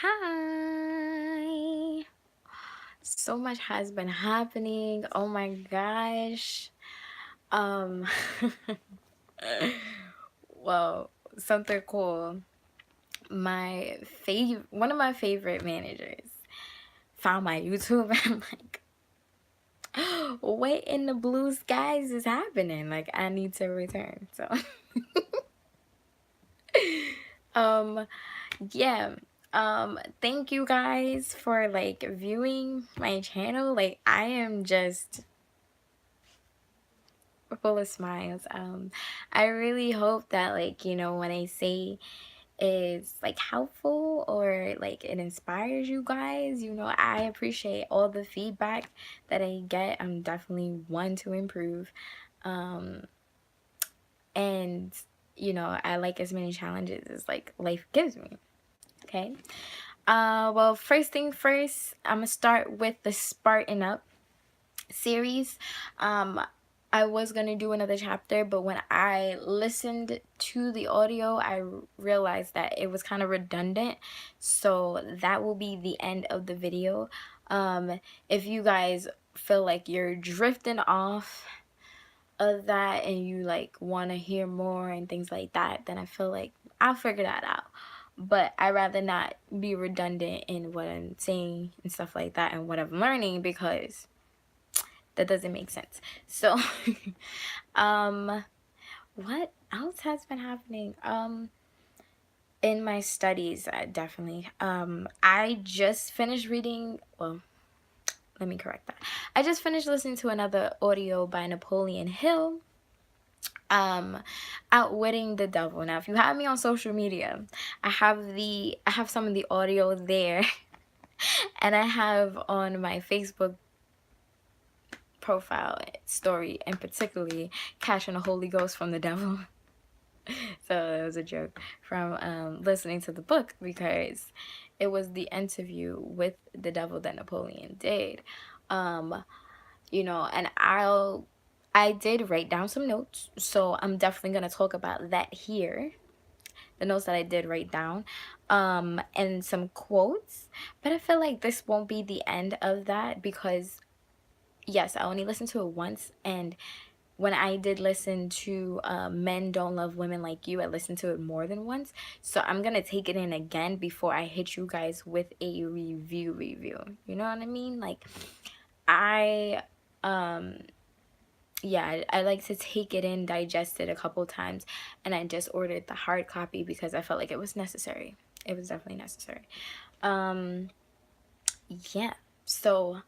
Hi. So much has been happening. Oh my gosh. Um well, something cool. One of my favorite managers found my YouTube and I'm like, what in the blue skies is happening? Like I need to return. So um yeah. Thank you guys for like viewing my channel. Like I am just full of smiles. I really hope that like, when I say is like helpful or like it inspires you guys, I appreciate all the feedback that I get. I'm definitely one to improve. Um, and I like as many challenges as like life gives me. Okay. Well, first thing first, I'm gonna start with the Spartan Up series. um I was gonna do another chapter, but when I listened to the audio I realized that it was kind of redundant, so that will be the end of the video. If you guys feel like you're drifting off of that and you like want to hear more and things like that, then I feel like I'll figure that out. But I rather not be redundant in what I'm saying and stuff like that and what I'm learning, because that doesn't make sense. So um what else has been happening in my studies? Definitely I just finished reading, well, let me correct that. I just finished listening to another audio by Napoleon Hill, um Outwitting the Devil. Now if you have me on social media, I have some of the audio there and I have on my Facebook profile story, and particularly Catching the Holy Ghost from the Devil. So it was a joke from listening to the book, because it was the interview with the devil that Napoleon did. um and I did write down some notes, so I'm definitely going to talk about that here, the notes that I did write down, and some quotes. But I feel like this won't be the end of that, because yes, I only listened to it once, and when I did listen to Men Don't Love Women Like You, I listened to it more than once. So I'm going to take it in again before I hit you guys with a review. You know what I mean? Like, I, yeah, I like to take it in, digest it a couple times. And I just ordered the hard copy because I felt like it was necessary. It was definitely necessary. Yeah. So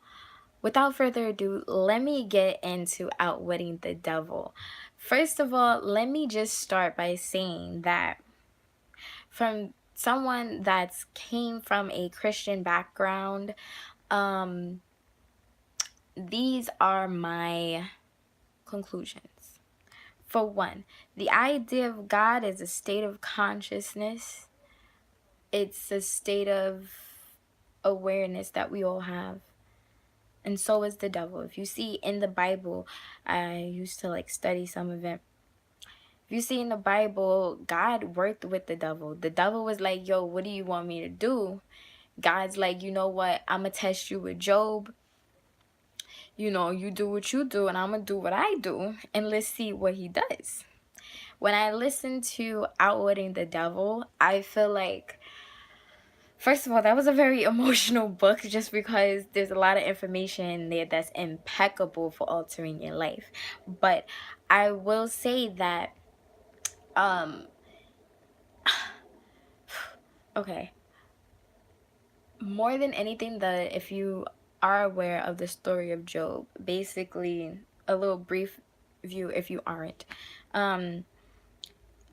without further ado, let me get into Outwitting the Devil. First of all, let me just start by saying that from someone that's came from a Christian background, um, these are my conclusions. For one, the idea of God is a state of consciousness. It's a state of awareness that we all have. And so is the devil. If you see in the Bible, I used to like study some of it. If you see in the Bible, God worked with the devil. The devil was like, yo, what do you want me to do? God's like, you know what? I'm going to test you with Job. You do what you do and I'm going to do what I do. And let's see what he does. When I listen to Outwitting the Devil, I feel like, first of all, that was a very emotional book, just because there's a lot of information in there that's impeccable for altering your life. But I will say that, okay, more than anything, if you are aware of the story of Job, basically a little brief view if you aren't,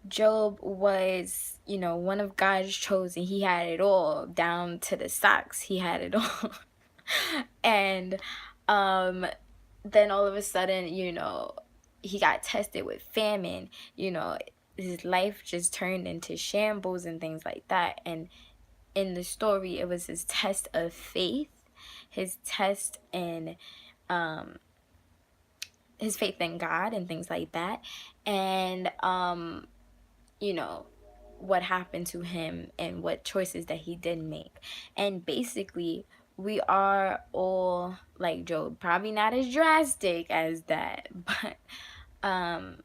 Job was, one of God's chosen. He had it all down to the socks. He had it all. And then all of a sudden, he got tested with famine. His life just turned into shambles and things like that. And in the story, it was his test of faith, his test in his faith in God and things like that. And you know what happened to him and what choices that he did make. And basically, we are all like Job, probably not as drastic as that, but um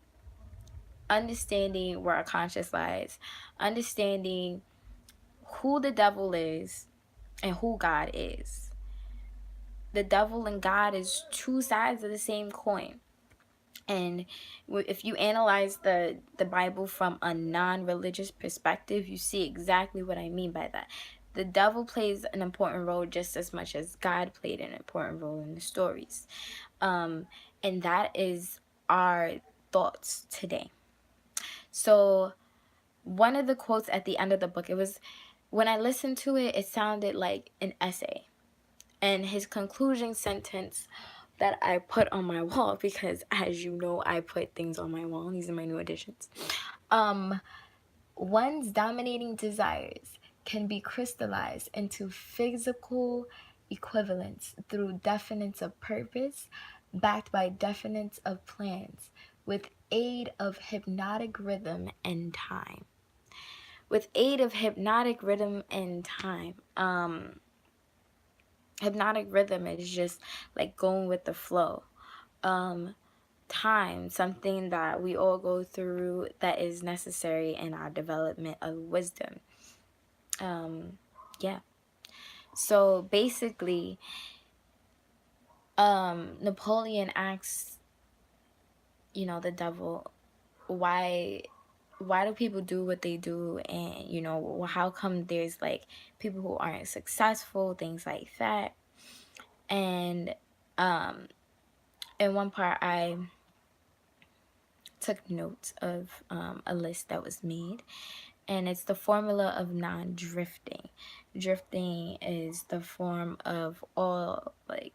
understanding where our conscience lies, understanding who the devil is and who God is. The devil and God is two sides of the same coin. And if you analyze the Bible from a non-religious perspective, you see exactly what I mean by that. The devil plays an important role just as much as God played an important role in the stories. And that is our thoughts today. So one of the quotes at the end of the book, it was, when I listened to it, it sounded like an essay. And his conclusion sentence that I put on my wall, because as you know, I put things on my wall. These are my new additions. One's dominating desires can be crystallized into physical equivalents through definites of purpose, backed by definites of plans, with aid of hypnotic rhythm and time. With aid of hypnotic rhythm and time. Hypnotic rhythm is just like going with the flow. Time, something that we all go through that is necessary in our development of wisdom. Yeah. So basically, Napoleon asks, the devil, why do people do what they do, and how come there's like people who aren't successful, things like that. And in one part I took notes of a list that was made, and it's the formula of non-drifting. Drifting is the form of all like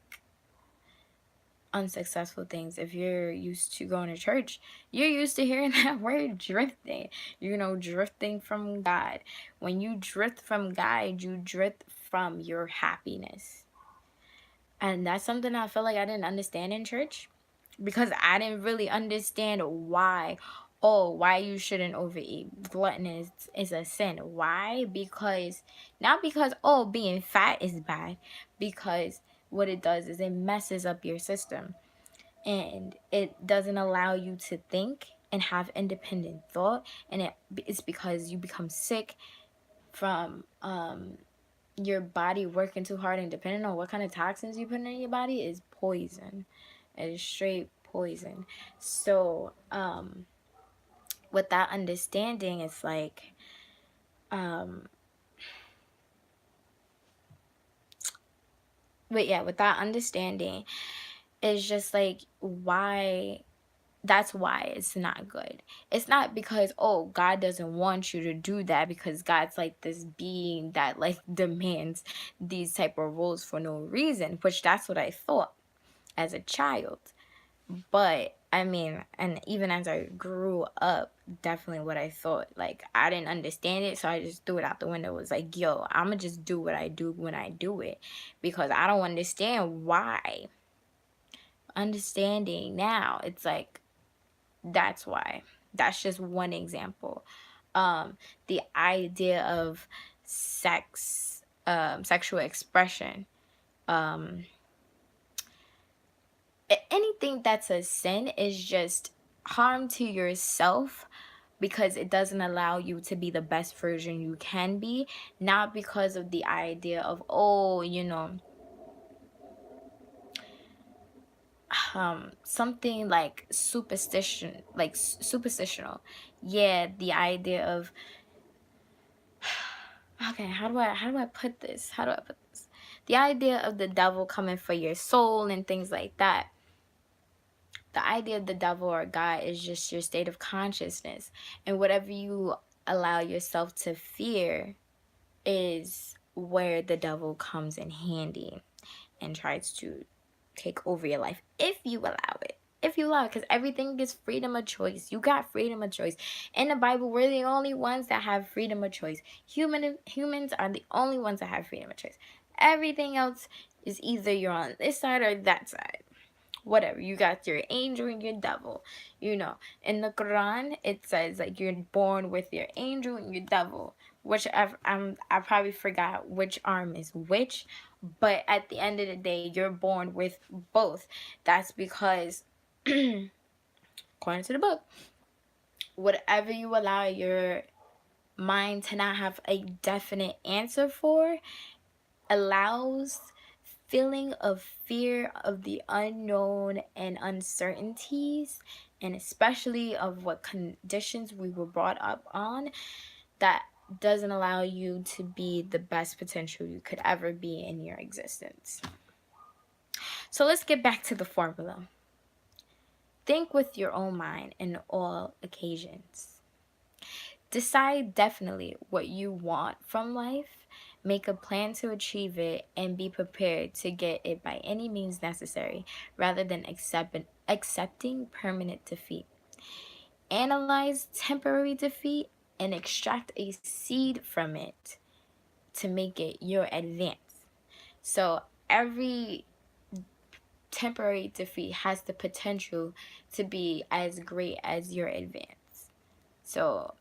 unsuccessful things. If you're used to going to church, you're used to hearing that word drifting, drifting from God. When you drift from God, you drift from your happiness. And that's something I feel like I didn't understand in church, because I didn't really understand why you shouldn't overeat. Glutton is a sin. Why? Because, not because, being fat is bad, because what it does is it messes up your system, and it doesn't allow you to think and have independent thought, and it's because you become sick from your body working too hard, and depending on what kind of toxins you put in your body is poison. It is straight poison. So with that understanding, it's like with that understanding, it's just like, that's why it's not good. It's not because, God doesn't want you to do that, because God's like this being that like demands these type of rules for no reason, which that's what I thought as a child. But I mean, and even as I grew up, definitely what I thought. Like, I didn't understand it, so I just threw it out the window. It was like, yo, I'ma just do what I do when I do it, because I don't understand why. Understanding now, it's like, that's why. That's just one example. The idea of sexual expression, anything that's a sin is just harm to yourself, because it doesn't allow you to be the best version you can be, not because of the idea of, something like superstitional. Yeah, the idea of, okay, how do I put this? The idea of the devil coming for your soul and things like that. The idea of the devil or God is just your state of consciousness. And whatever you allow yourself to fear is where the devil comes in handy and tries to take over your life, if you allow it. If you allow it, because everything is freedom of choice. You got freedom of choice. In the Bible, we're the only ones that have freedom of choice. Humans are the only ones that have freedom of choice. Everything else is either you're on this side or that side. whatever. You got your angel and your devil. You know, in the Quran, it says like you're born with your angel and your devil. Whichever, I probably forgot which arm is which, but at the end of the day, you're born with both. That's because, according to the book, whatever you allow your mind to not have a definite answer for allows feeling of fear of the unknown and uncertainties, and especially of what conditions we were brought up on, that doesn't allow you to be the best potential you could ever be in your existence. So let's get back to the formula. Think with your own mind in all occasions. Decide definitely what you want from life, make a plan to achieve it, and be prepared to get it by any means necessary rather than accepting permanent defeat. Analyze temporary defeat and extract a seed from it to make it your advance. So every temporary defeat has the potential to be as great as your advance. So,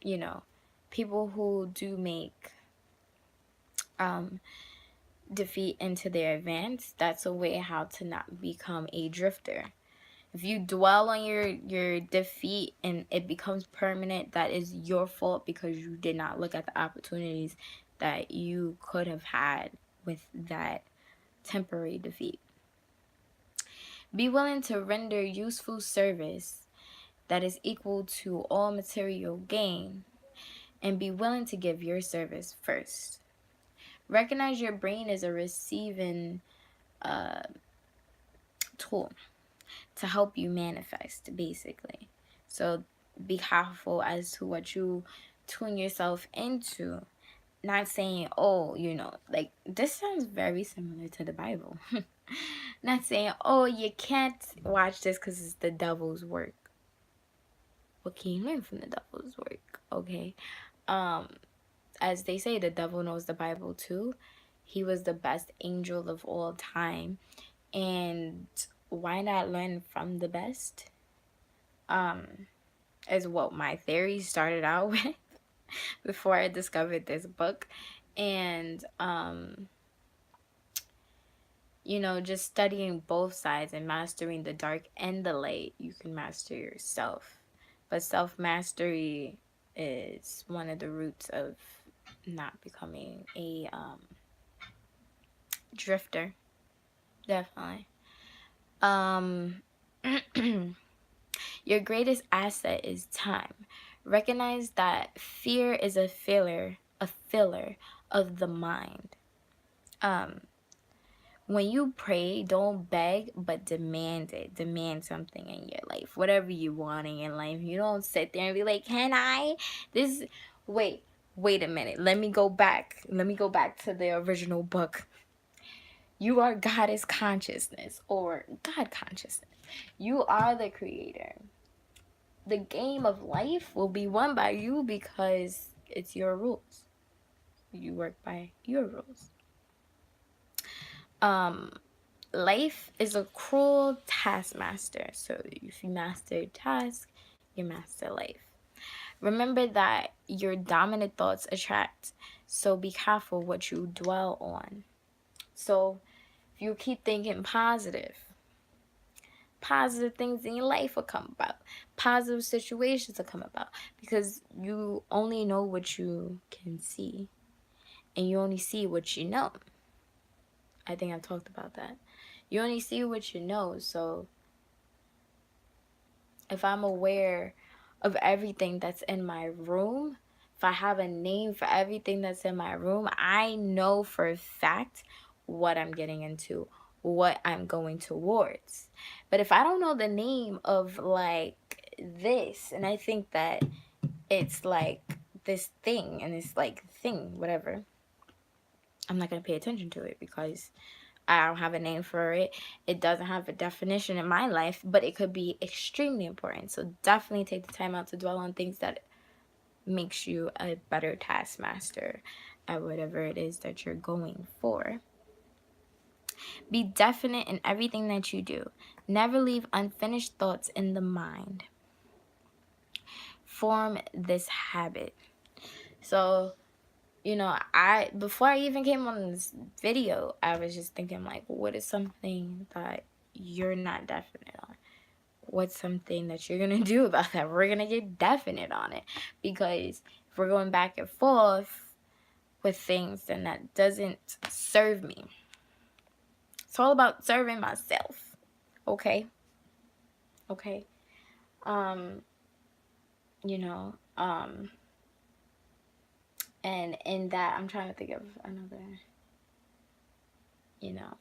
you know, people who do make defeat into their advance, that's a way how to not become a drifter. If you dwell on your defeat and it becomes permanent, that is your fault because you did not look at the opportunities that you could have had with that temporary defeat. Be willing to render useful service that is equal to all material gain, and be willing to give your service first. Recognize your brain as a receiving tool to help you manifest, basically. So be careful as to what you tune yourself into. Not saying, oh, you know, like this sounds very similar to the Bible. Not saying, oh, you can't watch this because it's the devil's work. What can you learn from the devil's work? Okay. As they say, the devil knows the Bible too. He was the best angel of all time. And why not learn from the best? Is what my theory started out with before I discovered this book. And you know, just studying both sides and mastering the dark and the light, you can master yourself. But self mastery is one of the roots of not becoming a drifter. Definitely. Um, your greatest asset is time. Recognize that fear is a filler of the mind. When you pray, don't beg, but demand it. Demand something in your life, whatever you want in your life. You don't sit there and be like, "Can I?" This, wait a minute. Let me go back. Let me go back to the original book. You are Goddess consciousness or God consciousness. You are the creator. The game of life will be won by you because it's your rules. You work by your rules. Life is a cruel taskmaster. So if you master a task, you master life. Remember that your dominant thoughts attract. So be careful what you dwell on. So if you keep thinking positive things in your life will come about. Positive situations will come about because you only know what you can see and you only see what you know. I think I've talked about that. You only see what you know. So if I'm aware of everything that's in my room, if I have a name for everything that's in my room, I know for a fact what I'm getting into, what I'm going towards. But if I don't know the name of like this, and I think that it's like this thing and it's like thing, whatever, I'm not going to pay attention to it because I don't have a name for it. It doesn't have a definition in my life, but it could be extremely important. So definitely take the time out to dwell on things that makes you a better taskmaster at whatever it is that you're going for. Be definite in everything that you do. Never leave unfinished thoughts in the mind. Form this habit. So, you know, before I even came on this video, I was just thinking like, what is something that you're not definite on? What's something that you're gonna do about that? We're gonna get definite on it, because if we're going back and forth with things, then that doesn't serve me. It's all about serving myself. Okay. Um, you know, and in that, I'm trying to think of another, you know,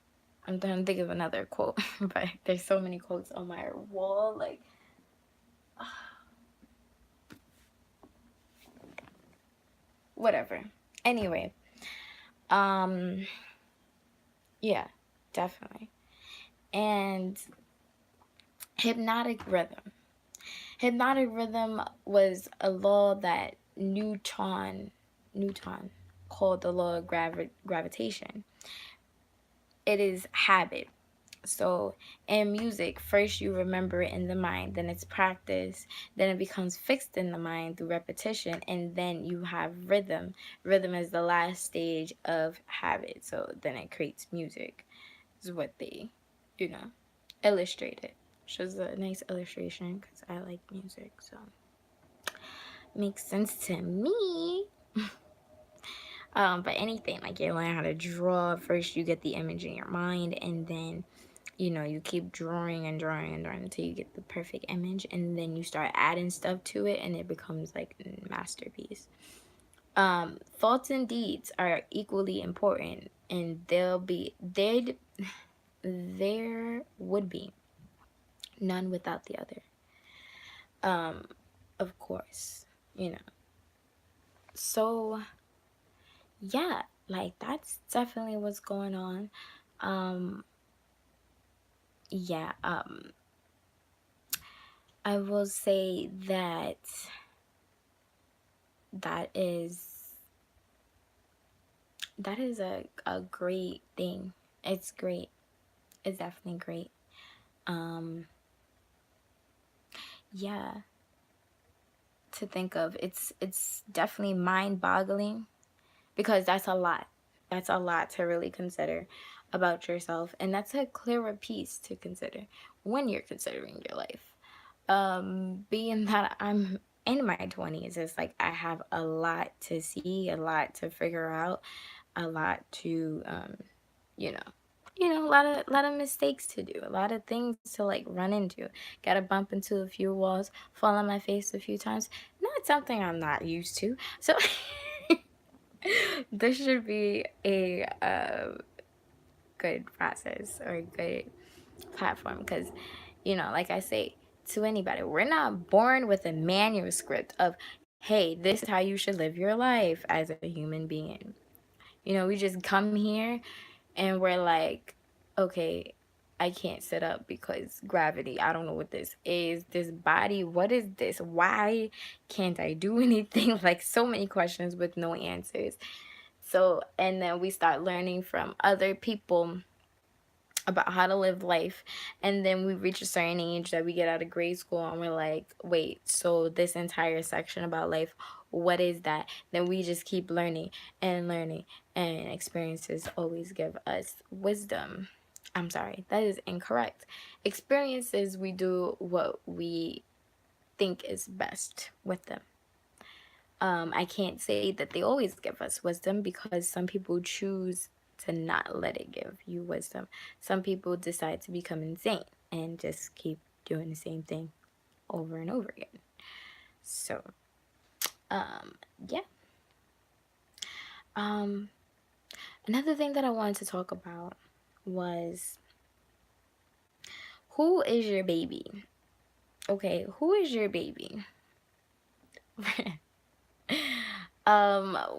I'm trying to think of another quote, but there's so many quotes on my wall, like, whatever. Anyway, yeah, definitely. And hypnotic rhythm. Hypnotic rhythm was a law that Newton called the law of gravitation. It is habit. So in music, first you remember it in the mind, then it's practice, then it becomes fixed in the mind through repetition, and then you have rhythm. Rhythm is the last stage of habit. So then it creates music, is what they, illustrated. Shows a nice illustration because I like music, so makes sense to me. But anything, like you learn how to draw, first you get the image in your mind, and then you keep drawing and drawing and drawing until you get the perfect image, and then you start adding stuff to it, and it becomes like a masterpiece. Thoughts and deeds are equally important, and there would be none without the other. Of course, So yeah, like that's definitely what's going on. Um, yeah, I will say that that is a great thing. It's great. It's definitely great. Um, yeah, to think of. It's definitely mind-boggling, because that's a lot. That's a lot to really consider about yourself, and that's a clearer piece to consider when you're considering your life. Being that I'm in my 20s, it's like I have a lot to see, a lot to figure out, a lot to you know a lot of mistakes to do, a lot of things to like run into. Gotta bump into a few walls, fall on my face a few times. Not something I'm not used to. So this should be a good process or a good platform, because like I say to anybody, we're not born with a manuscript of, hey, this is how you should live your life as a human being. We just come here and we're like, okay, I can't sit up because gravity. I don't know what this is. This body, what is this? Why can't I do anything? Like so many questions with no answers. So, and then we start learning from other people about how to live life, and then we reach a certain age that we get out of grade school and we're like, wait, so this entire section about life, what is that? Then we just keep learning and learning, and experiences always give us wisdom. I'm sorry, that is incorrect. Experiences, we do what we think is best with them. I can't say that they always give us wisdom, because some people choose to not let it give you wisdom. Some people decide to become insane and just keep doing the same thing over and over again. So, yeah. Another thing that I wanted to talk about was, who is your baby? Okay, who is your baby?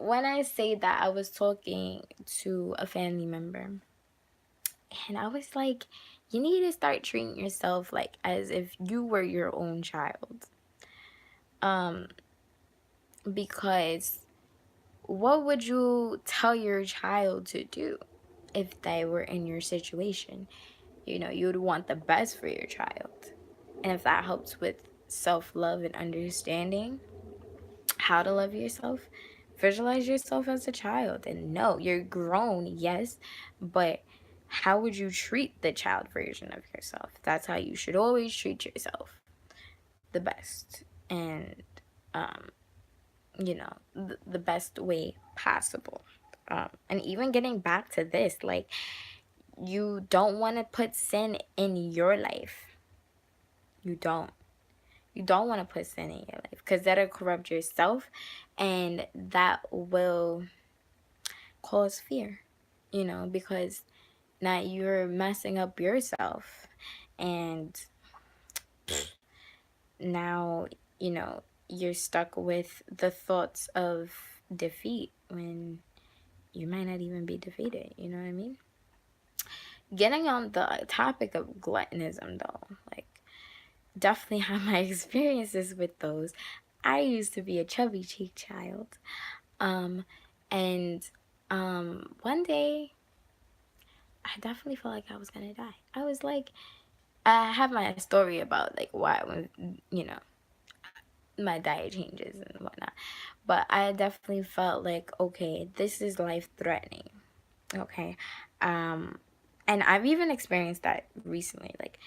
When I say that, I was talking to a family member, and I was like, you need to start treating yourself like as if you were your own child. Because what would you tell your child to do? if they were in your situation. You know, you would want the best for your child. And if that helps with self love and understanding how to love yourself, visualize yourself as a child. And no, you're grown, yes, but how would you treat the child version of yourself? That's how you should always treat yourself, the best. And, um, the best way possible. And even getting back to this, like, you don't want to put sin in your life. You don't. You don't want to put sin in your life because that'll corrupt yourself and that will cause fear, because now you're messing up yourself and now, you're stuck with the thoughts of defeat when you might not even be defeated. You know what I mean? Getting on the topic of gluttonism, though, like, definitely have my experiences with those. I used to be a chubby cheek child. And one day I definitely felt like I was gonna die. I was like, I have my story about like why when my diet changes and whatnot. But I definitely felt like, okay, this is life threatening. Okay. And I've even experienced that recently, like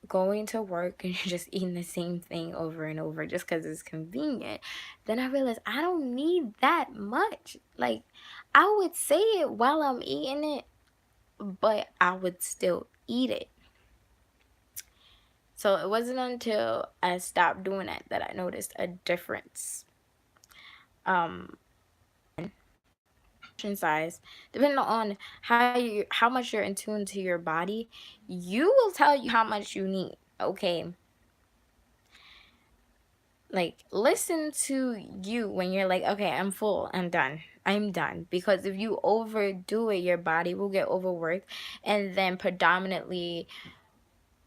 going to work and just eating the same thing over and over just because it's convenient. Then I realized I don't need that much. Like, I would say it while I'm eating it, but I would still eat it. So it wasn't until I stopped doing it that I noticed a difference. Size, depending on how much you're in tune to your body, you will tell you how much you need. Okay, like, listen to you when you're like, okay, I'm full, I'm done. Because if you overdo it, your body will get overworked, and then predominantly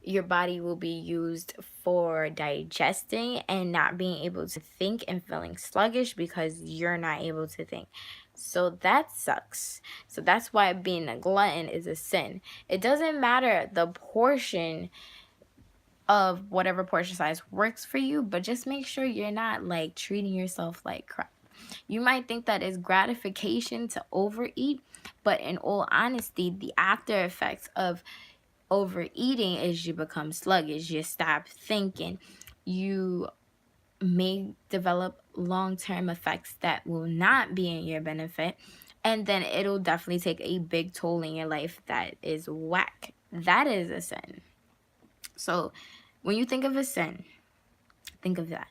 your body will be used for digesting and not being able to think and feeling sluggish because you're not able to think. So that sucks. So that's why being a glutton is a sin. It doesn't matter the portion of whatever portion size works for you, but just make sure you're not like treating yourself like crap. You might think that is gratification to overeat, but in all honesty, the after effects of overeating is you become sluggish, you stop thinking, you may develop long-term effects that will not be in your benefit, and then it'll definitely take a big toll in your life that is whack. That is a sin. So when you think of a sin, think of that.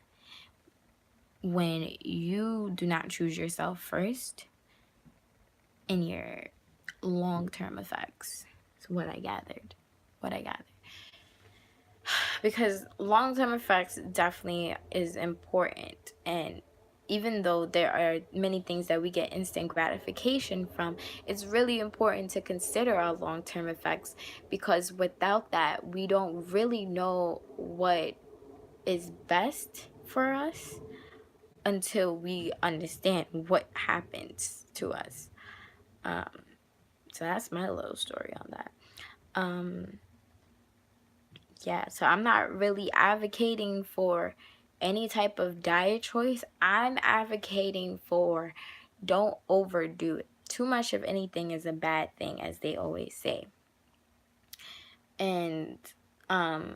When you do not choose yourself first in your long-term effects. Is what I gathered. Because long-term effects definitely is important, and even though there are many things that we get instant gratification from, it's really important to consider our long-term effects, because without that we don't really know what is best for us until we understand what happens to us. So that's my little story on that. Yeah, so I'm not really advocating for any type of diet choice. I'm advocating for don't overdo it. Too much of anything is a bad thing, as they always say. And the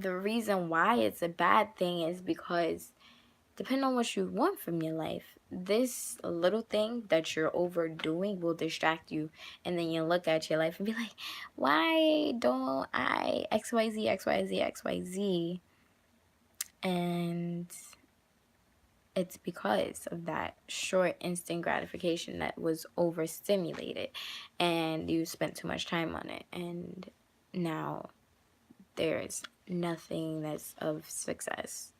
reason why it's a bad thing is because depending on what you want from your life, this little thing that you're overdoing will distract you. And then you look at your life and be like, why don't I XYZ, XYZ, XYZ? And it's because of that short instant gratification that was overstimulated and you spent too much time on it. And now there's nothing that's of success.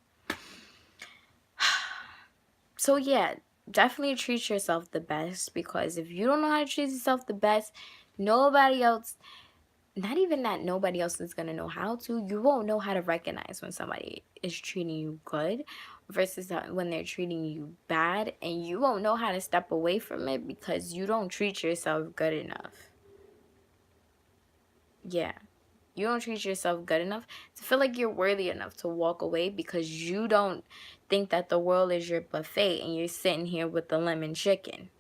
So yeah, definitely treat yourself the best, because if you don't know how to treat yourself the best, nobody else, not even that nobody else is going to know how to, you won't know how to recognize when somebody is treating you good versus when they're treating you bad, and you won't know how to step away from it because you don't treat yourself good enough. Yeah. You don't treat yourself good enough to feel like you're worthy enough to walk away because you don't think that the world is your buffet and you're sitting here with the lemon chicken.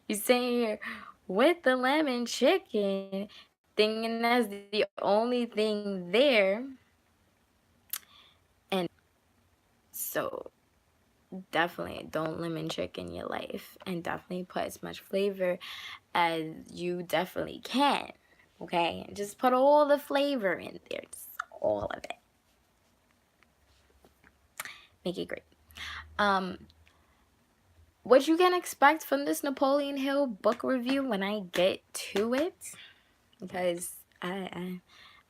You're sitting here with the lemon chicken, thinking that's the only thing there. And so definitely don't lemon chicken your life, and definitely put as much flavor as you definitely can. Okay? Just put all the flavor in there. Just all of it. Make it great. What you can expect from this Napoleon Hill book review when I get to it, because I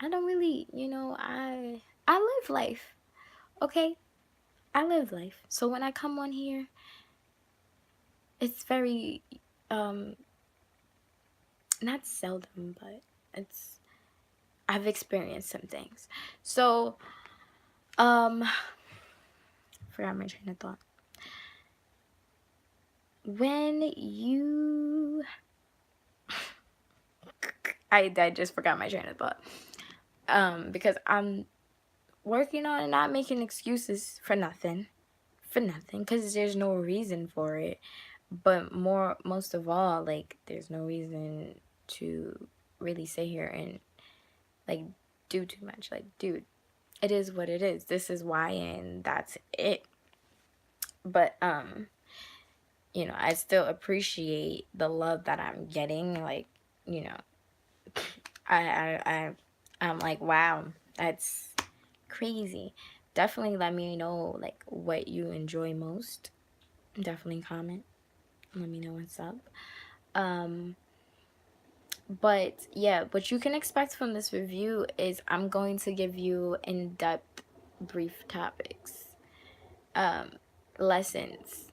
don't really, I live life. Okay? I live life. So when I come on here, it's very not seldom, but I've experienced some things. So forgot my train of thought. When you I just forgot my train of thought. Because I'm working on not making excuses for nothing. Because there's no reason for it. But most of all, like, there's no reason to really sit here and, like, do too much. Like, dude, it is what it is. This is why, and that's it. But, I still appreciate the love that I'm getting. Like, you know, I'm like, wow, that's crazy. Definitely let me know, like, what you enjoy most. Definitely comment. Let me know what's up. But yeah, what you can expect from this review is I'm going to give you in-depth brief topics, lessons.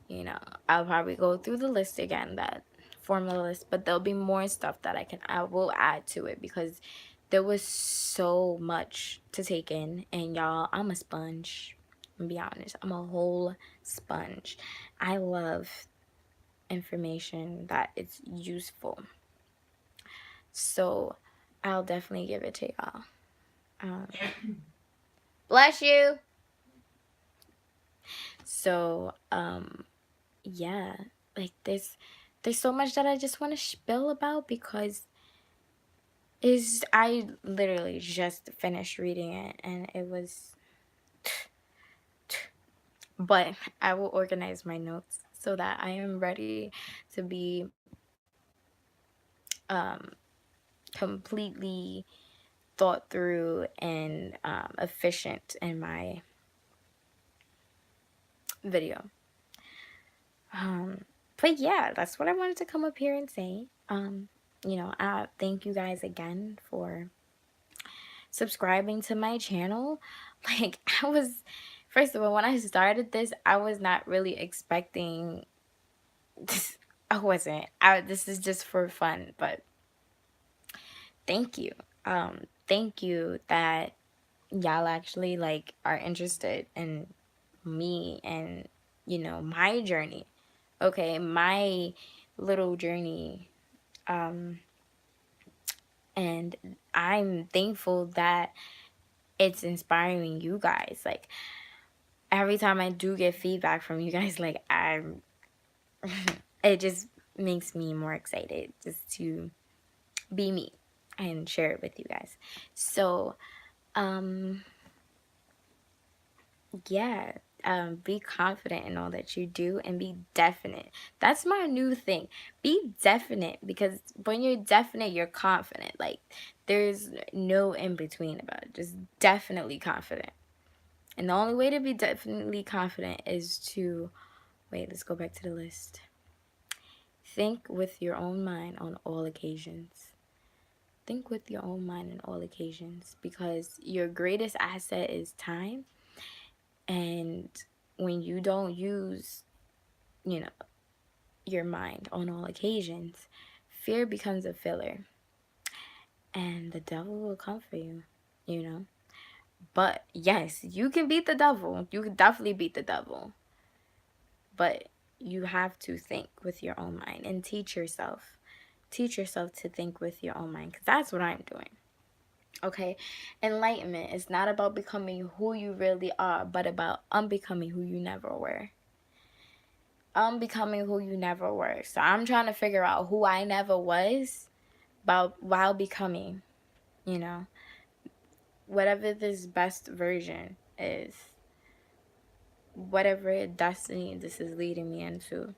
I'll probably go through the list again, that formula list, but there'll be more stuff that I will add to it because there was so much to take in. And y'all, I'm a sponge. I'm be honest, I'm a whole sponge. I love information that is useful. So I'll definitely give it to y'all. Bless you. So, yeah, like there's so much that I just want to spill about because I literally just finished reading it and it was, but I will organize my notes so that I am ready to be completely thought through and efficient in my video. But yeah, that's what I wanted to come up here and say. I thank you guys again for subscribing to my channel. Like, first of all, when I started this, I was not really expecting this. I wasn't. This is just for fun, but thank you. Thank you that y'all actually, like, are interested in me and, my journey. Okay, my little journey. And I'm thankful that it's inspiring you guys. Like, every time I do get feedback from you guys, like, it just makes me more excited just to be me and share it with you guys. So, yeah, be confident in all that you do and be definite. That's my new thing. Be definite, because when you're definite, you're confident. Like, there's no in between about it. Just definitely confident. And the only way to be definitely confident is to, wait, let's go back to the list. Think with your own mind on all occasions. Think with your own mind on all occasions, because your greatest asset is time. And when you don't use, your mind on all occasions, fear becomes a filler. And the devil will come for you. you know? But yes, you can beat the devil. You can definitely beat the devil. But you have to think with your own mind and teach yourself. Teach yourself to think with your own mind, because that's what I'm doing. Okay? Enlightenment is not about becoming who you really are, but about unbecoming who you never were. Unbecoming who you never were. So I'm trying to figure out who I never was while becoming, you know, whatever this best version is, whatever destiny this is leading me into.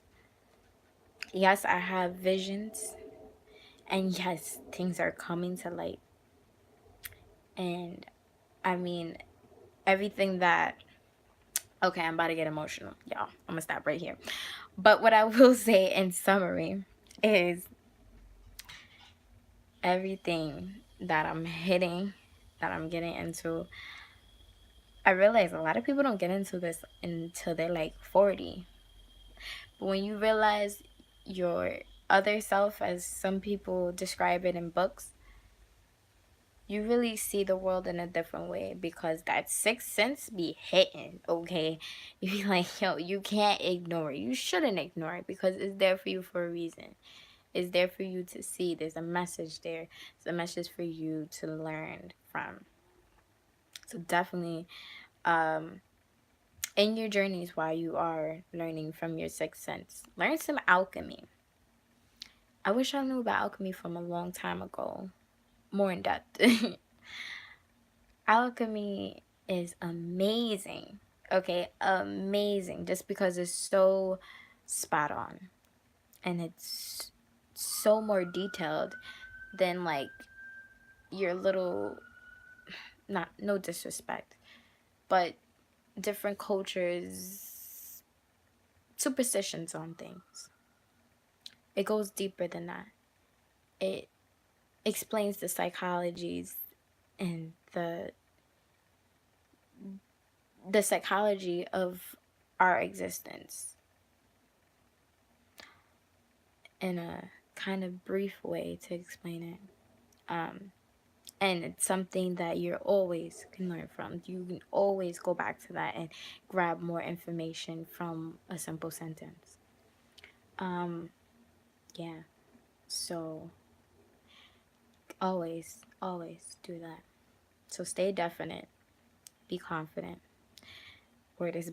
Yes, I have visions, and yes, things are coming to light. And I mean, everything that, okay, I'm about to get emotional, y'all. I'm gonna stop right here. But what I will say in summary is everything that I'm hitting, that I'm getting into, I realize a lot of people don't get into this until they're like 40. But when you realize your other self, as some people describe it in books, you really see the world in a different way, because that sixth sense be hitting, okay? You be like, yo, you can't ignore it. You shouldn't ignore it, because it's there for you for a reason. It's there for you to see. There's a message there. It's a message for you to learn from. So definitely, in your journeys while you are learning from your sixth sense, learn some alchemy. I wish I knew about alchemy from a long time ago, more in depth. Alchemy is amazing. Okay, amazing. Just because it's so spot on, and it's so more detailed than like your little, not, no disrespect, but different cultures superstitions on things. It goes deeper than that. It explains the psychologies and the psychology of our existence in a kind of brief way to explain it. And it's something that you always can learn from. You can always go back to that and grab more information from a simple sentence. Yeah. So always do that. So stay definite. Be confident. Word is